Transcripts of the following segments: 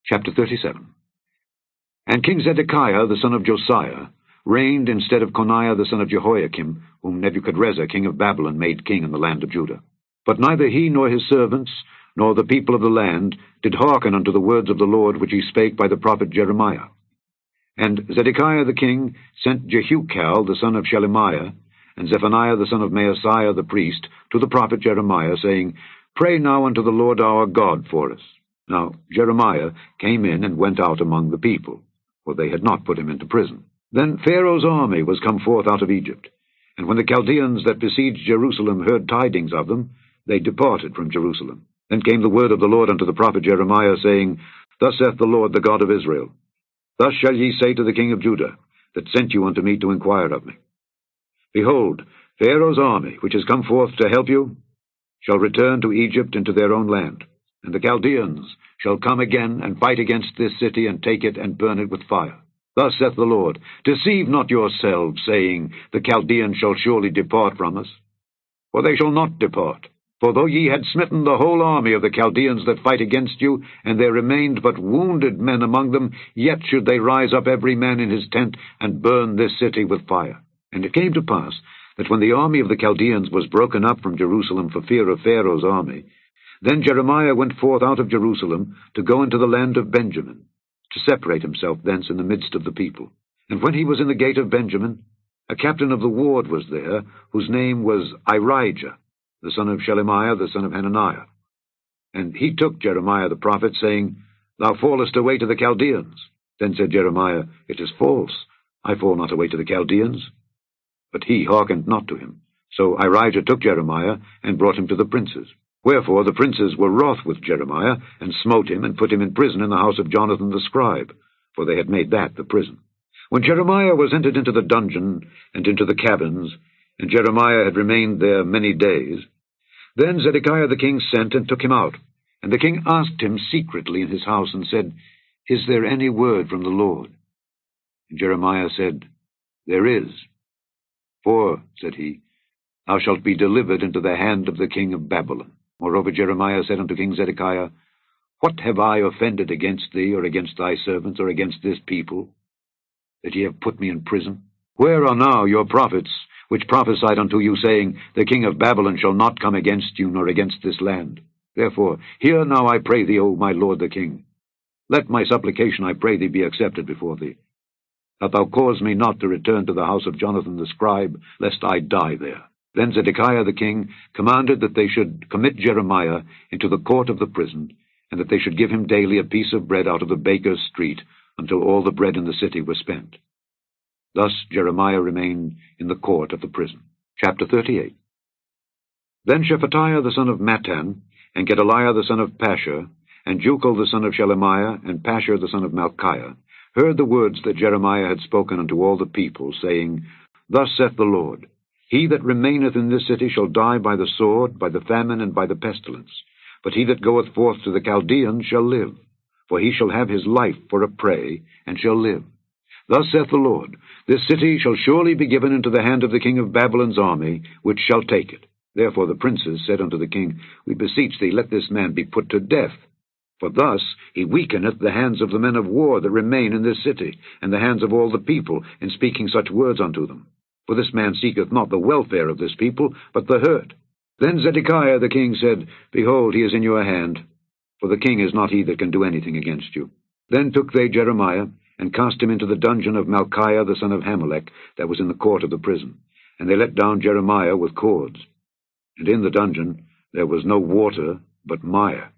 Chapter 37. And King Zedekiah the son of Josiah reigned instead of Coniah the son of Jehoiakim, whom Nebuchadrezzar king of Babylon made king in the land of Judah. But neither he nor his servants, nor the people of the land, did hearken unto the words of the Lord which he spake by the prophet Jeremiah. And Zedekiah the king sent Jehukal the son of Shelemiah, and Zephaniah the son of Maaseiah the priest, to the prophet Jeremiah, saying, Pray now unto the Lord our God for us. Now Jeremiah came in and went out among the people, for they had not put him into prison. Then Pharaoh's army was come forth out of Egypt, and when the Chaldeans that besieged Jerusalem heard tidings of them, they departed from Jerusalem. Then came the word of the Lord unto the prophet Jeremiah, saying, Thus saith the Lord, the God of Israel, Thus shall ye say to the king of Judah, that sent you unto me to inquire of me, Behold, Pharaoh's army, which is come forth to help you, shall return to Egypt into their own land, and the Chaldeans shall come again and fight against this city, and take it, and burn it with fire. Thus saith the Lord, Deceive not yourselves, saying, The Chaldeans shall surely depart from us. For they shall not depart. For though ye had smitten the whole army of the Chaldeans that fight against you, and there remained but wounded men among them, yet should they rise up every man in his tent, and burn this city with fire. And it came to pass, that when the army of the Chaldeans was broken up from Jerusalem for fear of Pharaoh's army, then Jeremiah went forth out of Jerusalem to go into the land of Benjamin, to separate himself thence in the midst of the people. And when he was in the gate of Benjamin, a captain of the ward was there, whose name was Irijah, the son of Shelemiah, the son of Hananiah. And he took Jeremiah the prophet, saying, Thou fallest away to the Chaldeans. Then said Jeremiah, It is false, I fall not away to the Chaldeans. But he hearkened not to him. So Irijah took Jeremiah, and brought him to the princes. Wherefore the princes were wroth with Jeremiah, and smote him, and put him in prison in the house of Jonathan the scribe, for they had made that the prison. When Jeremiah was entered into the dungeon, and into the cabins, and Jeremiah had remained there many days, then Zedekiah the king sent and took him out. And the king asked him secretly in his house, and said, Is there any word from the Lord? And Jeremiah said, There is. For, said he, Thou shalt be delivered into the hand of the king of Babylon. Moreover Jeremiah said unto King Zedekiah, What have I offended against thee, or against thy servants, or against this people, that ye have put me in prison? Where are now your prophets, which prophesied unto you, saying, The king of Babylon shall not come against you, nor against this land? Therefore, hear now, I pray thee, O my lord the king. Let my supplication, I pray thee, be accepted before thee, that thou cause me not to return to the house of Jonathan the scribe, lest I die there. Then Zedekiah the king commanded that they should commit Jeremiah into the court of the prison, and that they should give him daily a piece of bread out of the baker's street, until all the bread in the city was spent. Thus Jeremiah remained in the court of the prison. Chapter 38. Then Shephatiah the son of Mattan, and Gedaliah the son of Pashur, and Jucal the son of Shelemiah, and Pashur the son of Malchiah, heard the words that Jeremiah had spoken unto all the people, saying, Thus saith the Lord, He that remaineth in this city shall die by the sword, by the famine, and by the pestilence. But he that goeth forth to the Chaldeans shall live, for he shall have his life for a prey, and shall live. Thus saith the Lord, This city shall surely be given into the hand of the king of Babylon's army, which shall take it. Therefore the princes said unto the king, We beseech thee, let this man be put to death. For thus he weakeneth the hands of the men of war that remain in this city, and the hands of all the people, in speaking such words unto them. For this man seeketh not the welfare of this people, but the hurt. Then Zedekiah the king said, Behold, he is in your hand, for the king is not he that can do anything against you. Then took they Jeremiah, and cast him into the dungeon of Malchiah the son of Hamelech, that was in the court of the prison. And they let down Jeremiah with cords. And in the dungeon there was no water, but mire.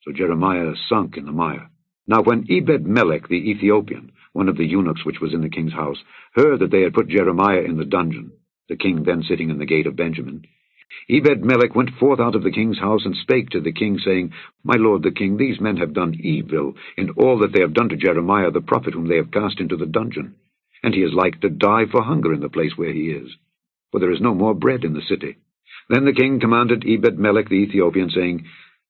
So Jeremiah sunk in the mire. Now when Ebed-melech the Ethiopian, one of the eunuchs which was in the king's house, heard that they had put Jeremiah in the dungeon, the king then sitting in the gate of Benjamin, Ebed-melech went forth out of the king's house, and spake to the king, saying, My lord the king, these men have done evil in all that they have done to Jeremiah the prophet, whom they have cast into the dungeon. And he is like to die for hunger in the place where he is, for there is no more bread in the city. Then the king commanded Ebed-melech the Ethiopian, saying,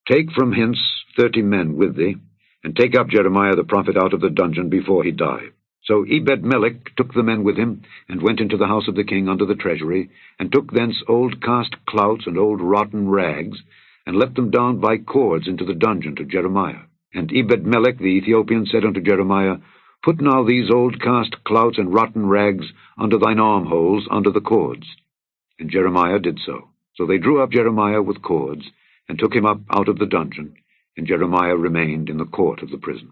Take from hence 30 men with thee, and take up Jeremiah the prophet out of the dungeon before he die. So Ebed-melech took the men with him, and went into the house of the king under the treasury, and took thence old cast clouts and old rotten rags, and let them down by cords into the dungeon to Jeremiah. And Ebed-melech the Ethiopian said unto Jeremiah, Put now these old cast clouts and rotten rags under thine armholes, under the cords. And Jeremiah did so. So they drew up Jeremiah with cords, and took him up out of the dungeon, and Jeremiah remained in the court of the prison.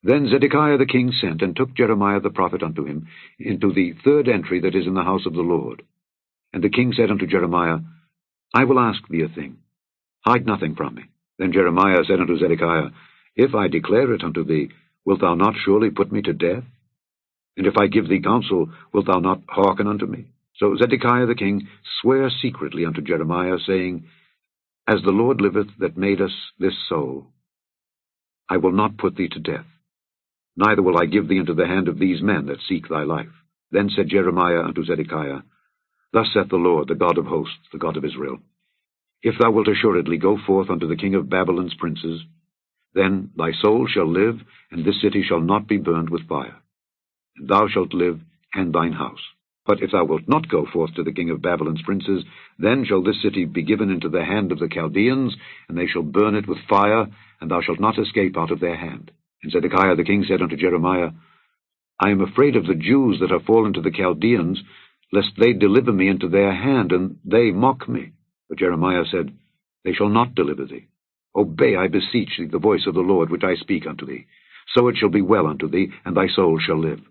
Then Zedekiah the king sent, and took Jeremiah the prophet unto him, into the third entry that is in the house of the Lord. And the king said unto Jeremiah, I will ask thee a thing. Hide nothing from me. Then Jeremiah said unto Zedekiah, If I declare it unto thee, wilt thou not surely put me to death? And if I give thee counsel, wilt thou not hearken unto me? So Zedekiah the king sware secretly unto Jeremiah, saying, As the Lord liveth that made us this soul, I will not put thee to death, neither will I give thee into the hand of these men that seek thy life. Then said Jeremiah unto Zedekiah, Thus saith the Lord, the God of hosts, the God of Israel, If thou wilt assuredly go forth unto the king of Babylon's princes, then thy soul shall live, and this city shall not be burned with fire. And thou shalt live, and thine house. But if thou wilt not go forth to the king of Babylon's princes, then shall this city be given into the hand of the Chaldeans, and they shall burn it with fire, and thou shalt not escape out of their hand. And Zedekiah the king said unto Jeremiah, I am afraid of the Jews that are fallen to the Chaldeans, lest they deliver me into their hand, and they mock me. But Jeremiah said, They shall not deliver thee. Obey, I beseech thee, the voice of the Lord which I speak unto thee. So it shall be well unto thee, and thy soul shall live.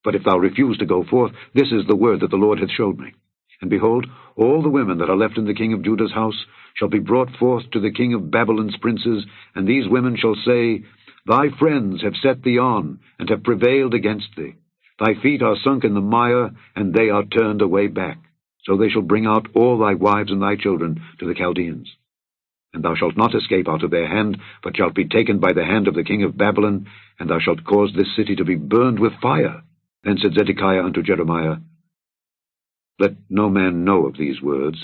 But if thou refuse to go forth, this is the word that the Lord hath showed me. And behold, all the women that are left in the king of Judah's house shall be brought forth to the king of Babylon's princes, and these women shall say, Thy friends have set thee on, and have prevailed against thee. Thy feet are sunk in the mire, and they are turned away back. So they shall bring out all thy wives and thy children to the Chaldeans. And thou shalt not escape out of their hand, but shalt be taken by the hand of the king of Babylon, and thou shalt cause this city to be burned with fire. Then said Zedekiah unto Jeremiah, Let no man know of these words,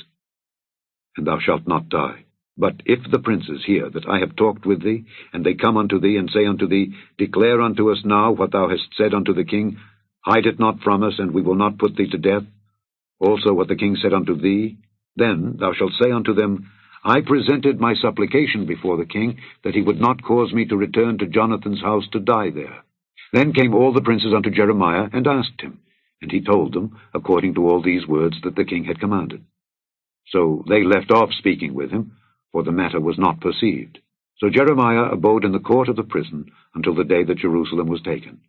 and thou shalt not die. But if the princes hear that I have talked with thee, and they come unto thee, and say unto thee, Declare unto us now what thou hast said unto the king, hide it not from us, and we will not put thee to death, also what the king said unto thee, then thou shalt say unto them, I presented my supplication before the king, that he would not cause me to return to Jonathan's house to die there. Then came all the princes unto Jeremiah, and asked him, and he told them, according to all these words that the king had commanded. So they left off speaking with him, for the matter was not perceived. So Jeremiah abode in the court of the prison until the day that Jerusalem was taken.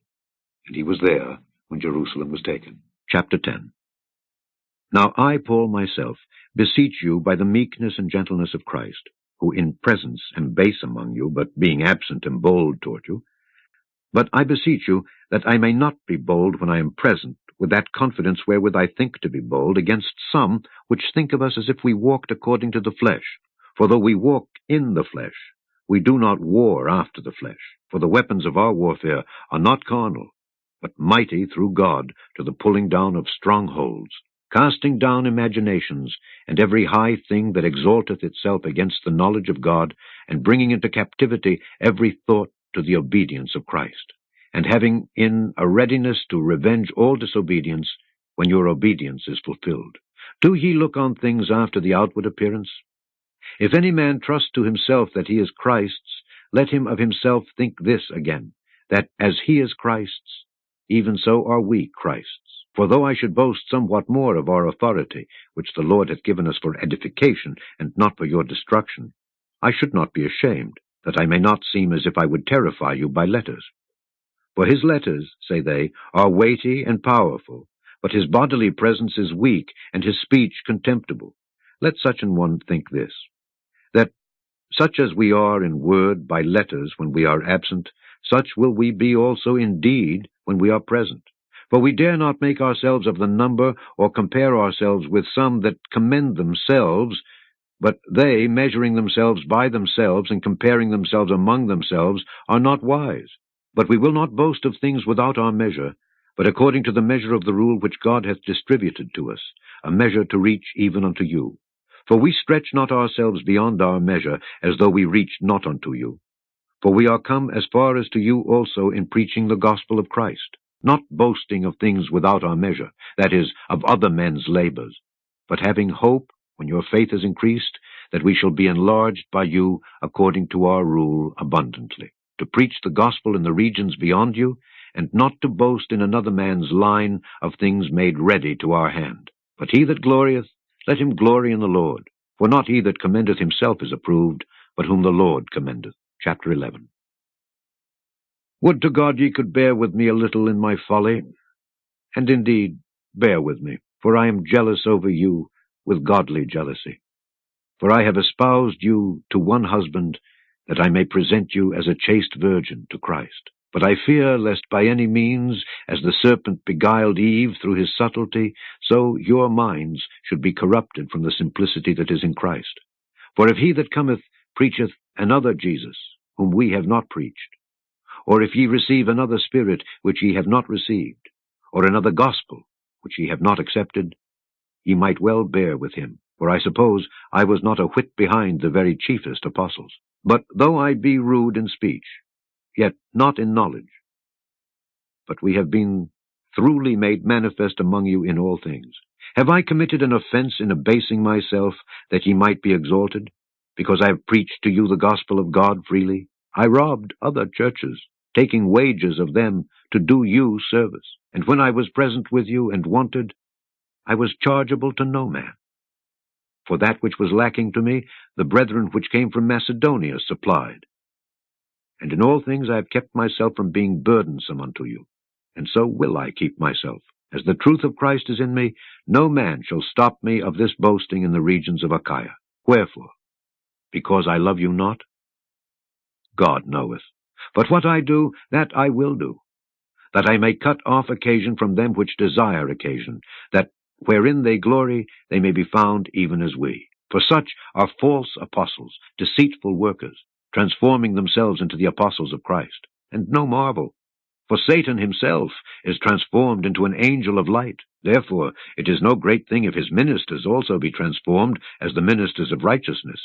And he was there when Jerusalem was taken. Chapter 10. Now I, Paul, myself, beseech you by the meekness and gentleness of Christ, who in presence am base among you, but being absent am bold toward you. But I beseech you that I may not be bold when I am present, with that confidence wherewith I think to be bold, against some which think of us as if we walked according to the flesh. For though we walk in the flesh, we do not war after the flesh. For the weapons of our warfare are not carnal, but mighty through God to the pulling down of strongholds, casting down imaginations, and every high thing that exalteth itself against the knowledge of God, and bringing into captivity every thought to the obedience of Christ, and having in a readiness to revenge all disobedience when your obedience is fulfilled. Do ye look on things after the outward appearance? If any man trust to himself that he is Christ's, let him of himself think this again, that as he is Christ's, even so are we Christ's. For though I should boast somewhat more of our authority, which the Lord hath given us for edification, and not for your destruction, I should not be ashamed, that I may not seem as if I would terrify you by letters. For his letters, say they, are weighty and powerful, but his bodily presence is weak, and his speech contemptible. Let such an one think this, that such as we are in word by letters when we are absent, such will we be also in deed when we are present. For we dare not make ourselves of the number, or compare ourselves with some that commend themselves, but they, measuring themselves by themselves, and comparing themselves among themselves, are not wise. But we will not boast of things without our measure, but according to the measure of the rule which God hath distributed to us, a measure to reach even unto you. For we stretch not ourselves beyond our measure, as though we reached not unto you. For we are come as far as to you also in preaching the gospel of Christ, not boasting of things without our measure, that is, of other men's labors, but having hope, when your faith is increased, that we shall be enlarged by you according to our rule abundantly. to preach the gospel in the regions beyond you, and not to boast in another man's line of things made ready to our hand. But he that glorieth, let him glory in the Lord. For not he that commendeth himself is approved, but whom the Lord commendeth. Chapter 11. Would to God ye could bear with me a little in my folly, and indeed bear with me, for I am jealous over you with godly jealousy. For I have espoused you to one husband, that I may present you as a chaste virgin to Christ. But I fear lest by any means, as the serpent beguiled Eve through his subtlety, so your minds should be corrupted from the simplicity that is in Christ. For if he that cometh preacheth another Jesus, whom we have not preached, or if ye receive another Spirit which ye have not received, or another gospel which ye have not accepted, ye might well bear with him. For I suppose I was not a whit behind the very chiefest apostles. But though I be rude in speech, yet not in knowledge, but we have been throughly made manifest among you in all things. Have I committed an offense in abasing myself, that ye might be exalted, because I have preached to you the gospel of God freely? I robbed other churches, taking wages of them to do you service. And when I was present with you and wanted, I was chargeable to no man. For that which was lacking to me, the brethren which came from Macedonia supplied. And in all things I have kept myself from being burdensome unto you, and so will I keep myself. As the truth of Christ is in me, no man shall stop me of this boasting in the regions of Achaia. Wherefore? Because I love you not? God knoweth. But what I do, that I will do, that I may cut off occasion from them which desire occasion, that wherein they glory, they may be found even as we. For such are false apostles, deceitful workers, transforming themselves into the apostles of Christ. And no marvel, for Satan himself is transformed into an angel of light. Therefore it is no great thing if his ministers also be transformed as the ministers of righteousness,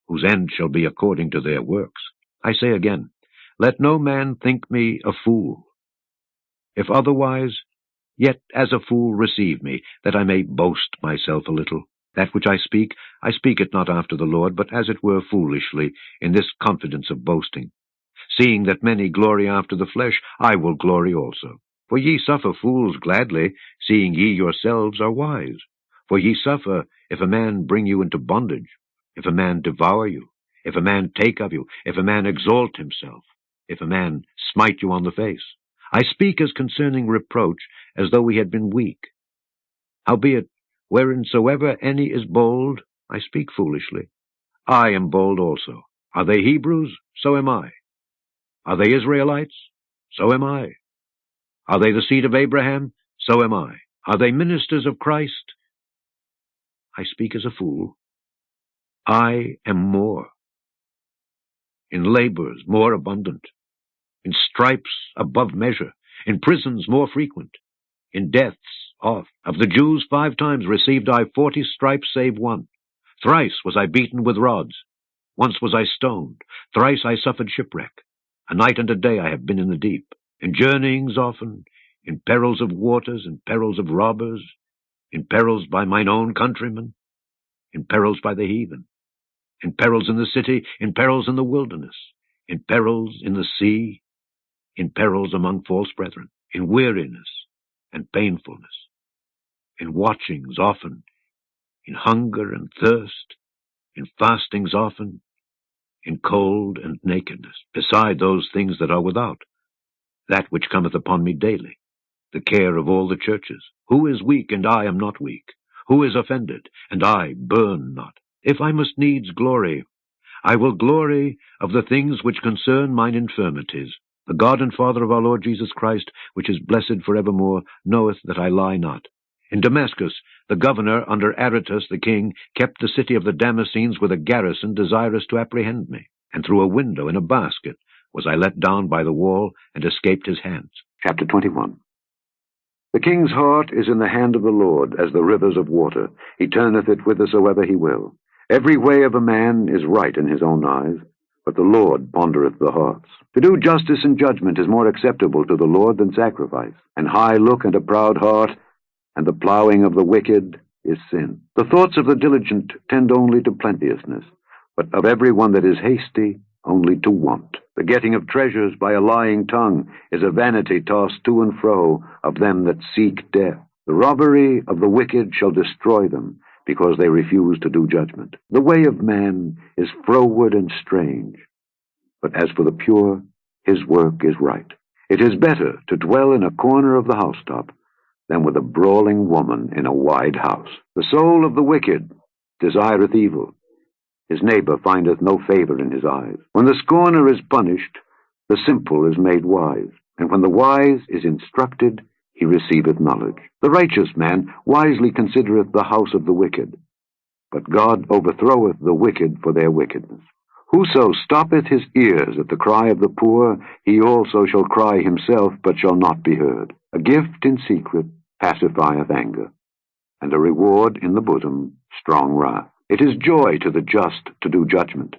whose end shall be according to their works. I say again, let no man think me a fool. If otherwise, yet as a fool receive me, that I may boast myself a little. That which I speak it not after the Lord, but as it were foolishly, in this confidence of boasting. Seeing that many glory after the flesh, I will glory also. For ye suffer fools gladly, seeing ye yourselves are wise. For ye suffer, if a man bring you into bondage, if a man devour you, if a man take of you, if a man exalt himself, if a man smite you on the face. I speak as concerning reproach, as though we had been weak. Howbeit, whereinsoever any is bold, I speak foolishly. I am bold also. Are they Hebrews? So am I. Are they Israelites? So am I. Are they the seed of Abraham? So am I. Are they ministers of Christ? I speak as a fool. I am more. In labors more abundant, in stripes above measure, in prisons more frequent, in deaths oft. Of the Jews 5 times received I 40 stripes save one. Thrice was I beaten with rods. Once was I stoned. Thrice I suffered shipwreck. A night and a day I have been in the deep. In journeyings often, in perils of waters, in perils of robbers, in perils by mine own countrymen, in perils by the heathen, in perils in the city, in perils in the wilderness, in perils in the sea, in perils among false brethren, in weariness and painfulness, in watchings often, in hunger and thirst, in fastings often, in cold and nakedness, beside those things that are without, that which cometh upon me daily, the care of all the churches. Who is weak, and I am not weak? Who is offended, and I burn not? If I must needs glory, I will glory of the things which concern mine infirmities. The God and Father of our Lord Jesus Christ, which is blessed for evermore, knoweth that I lie not. In Damascus, the governor, under Aretas the king, kept the city of the Damascenes with a garrison desirous to apprehend me. And through a window in a basket was I let down by the wall, and escaped his hands. Chapter 21. The king's heart is in the hand of the Lord, as the rivers of water. He turneth it whithersoever he will. Every way of a man is right in his own eyes, but the Lord pondereth the hearts. To do justice and judgment is more acceptable to the Lord than sacrifice. An high look and a proud heart, and the plowing of the wicked is sin. The thoughts of the diligent tend only to plenteousness, but of every one that is hasty only to want. The getting of treasures by a lying tongue is a vanity tossed to and fro of them that seek death. The robbery of the wicked shall destroy them, because they refuse to do judgment. The way of man is froward and strange, but as for the pure, his work is right. It is better to dwell in a corner of the housetop than with a brawling woman in a wide house. The soul of the wicked desireth evil. His neighbor findeth no favor in his eyes. When the scorner is punished, the simple is made wise, and when the wise is instructed, he receiveth knowledge. The righteous man wisely considereth the house of the wicked, but God overthroweth the wicked for their wickedness. Whoso stoppeth his ears at the cry of the poor, he also shall cry himself, but shall not be heard. A gift in secret pacifieth anger, and a reward in the bosom strong wrath. It is joy to the just to do judgment,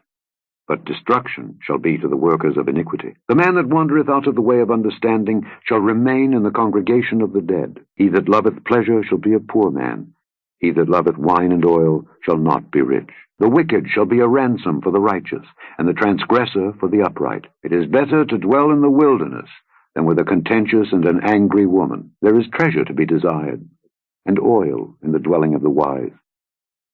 but destruction shall be to the workers of iniquity. The man that wandereth out of the way of understanding shall remain in the congregation of the dead. He that loveth pleasure shall be a poor man. He that loveth wine and oil shall not be rich. The wicked shall be a ransom for the righteous, and the transgressor for the upright. It is better to dwell in the wilderness than with a contentious and an angry woman. There is treasure to be desired, and oil in the dwelling of the wise.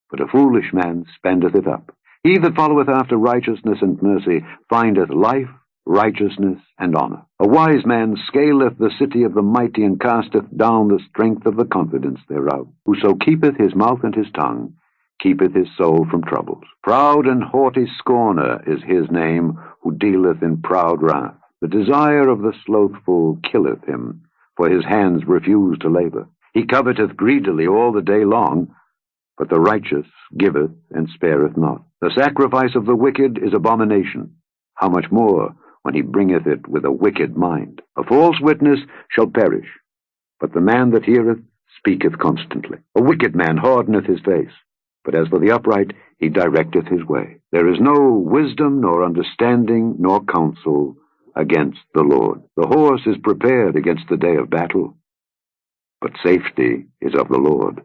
But a foolish man spendeth it up. He that followeth after righteousness and mercy findeth life, righteousness, and honor. A wise man scaleth the city of the mighty, and casteth down the strength of the confidence thereof. Whoso keepeth his mouth and his tongue keepeth his soul from troubles. Proud and haughty scorner is his name, who dealeth in proud wrath. The desire of the slothful killeth him, for his hands refuse to labor. He coveteth greedily all the day long, but the righteous giveth and spareth not. The sacrifice of the wicked is abomination. How much more when he bringeth it with a wicked mind? A false witness shall perish, but the man that heareth speaketh constantly. A wicked man hardeneth his face, but as for the upright, he directeth his way. There is no wisdom, nor understanding, nor counsel against the Lord. The horse is prepared against the day of battle, but safety is of the Lord.